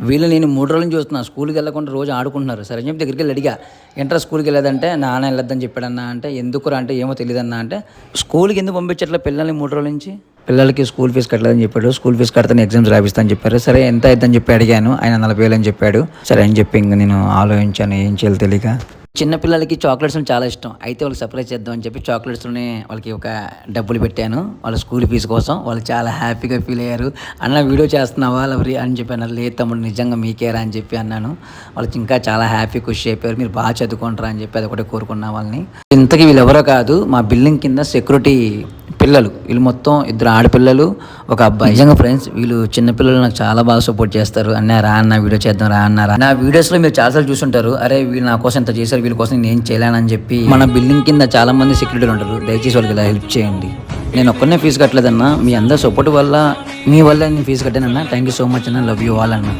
వీళ్ళు నేను 3 రోజుల నుంచి చూస్తున్నా స్కూల్కి వెళ్ళకుండా రోజు ఆడుకుంటున్నారు. సరే అని చెప్పి దగ్గరికి వెళ్ళి అడిగా, ఏంట్రా స్కూల్కి వెళ్ళేదంటే నాన్న వెళ్ళొద్దని చెప్పాడన్నా అంటే, ఎందుకురా అంటే ఏమో తెలియదన్నా అంటే, స్కూల్కి ఎందుకు పంపించట్లే పిల్లల్ని 3 రోజుల నుంచి, పిల్లలకి స్కూల్ ఫీజు కట్టలేదని చెప్పాడు. స్కూల్ ఫీజు కడితే ఎగ్జామ్స్ రాపిస్తా అని చెప్పారు. సరే ఎంత అవుతుందని చెప్పి అడిగాను, ఆయన 40,000 అని చెప్పాడు. సరే అని చెప్పి ఇంక నేను ఆలోచించాను ఏం చేయాలో తెలియక. చిన్న పిల్లలకి చాక్లెట్స్ చాలా ఇష్టం, అయితే వాళ్ళకి సర్ప్రైజ్ చేద్దాం అని చెప్పి చాక్లెట్స్లోనే వాళ్ళకి ఒక డబ్బులు పెట్టాను వాళ్ళ స్కూల్ ఫీజు కోసం. వాళ్ళు చాలా హ్యాపీగా ఫీల్ అయ్యారు. అన్న వీడియో చేస్తున్నావా లవరి అని చెప్పి అన్నారు. లేదు తమ్ముడు నిజంగా మీకేరా అని చెప్పి అన్నాను. వాళ్ళకి ఇంకా చాలా హ్యాపీ ఖుషి అయిపోయారు. మీరు బాగా చదువుకుంటారా అని చెప్పి అది ఒకటి కోరుకున్నా వాళ్ళని. ఇంతకీ వీళ్ళు ఎవరో కాదు, మా బిల్డింగ్ కింద సెక్యూరిటీ పిల్లలు. వీళ్ళు మొత్తం 2 ఆడపిల్లలు, ఒక అబ్బాయి. నిజంగా ఫ్రెండ్స్ వీళ్ళు చిన్నపిల్లలు నాకు చాలా బాగా సపోర్ట్ చేస్తారు. అన్న రా అన్న వీడియో చేద్దాం రా అన్నారా. నా వీడియోస్లో మీరు చాలాసార్లు చూసుంటారు, అరే వీళ్ళు నా కోసం ఎంత చేశారు, వీళ్ళ కోసం నేను చేయలేనని చెప్పి. మన బిల్డింగ్ కింద చాలా మంది సెక్యూరిటీలు ఉంటారు, దయచేసి వాళ్ళకి ఇలా హెల్ప్ చేయండి. నేను ఒక్కనే ఫీజు కట్టలేదన్నా, మీ అందరి సపోర్ట్ వల్ల, మీ వల్ల నేను ఫీజు కట్టానన్నా. థ్యాంక్ యూ సో మచ్ అన్న, లవ్ యూ ఆల్ అన్న.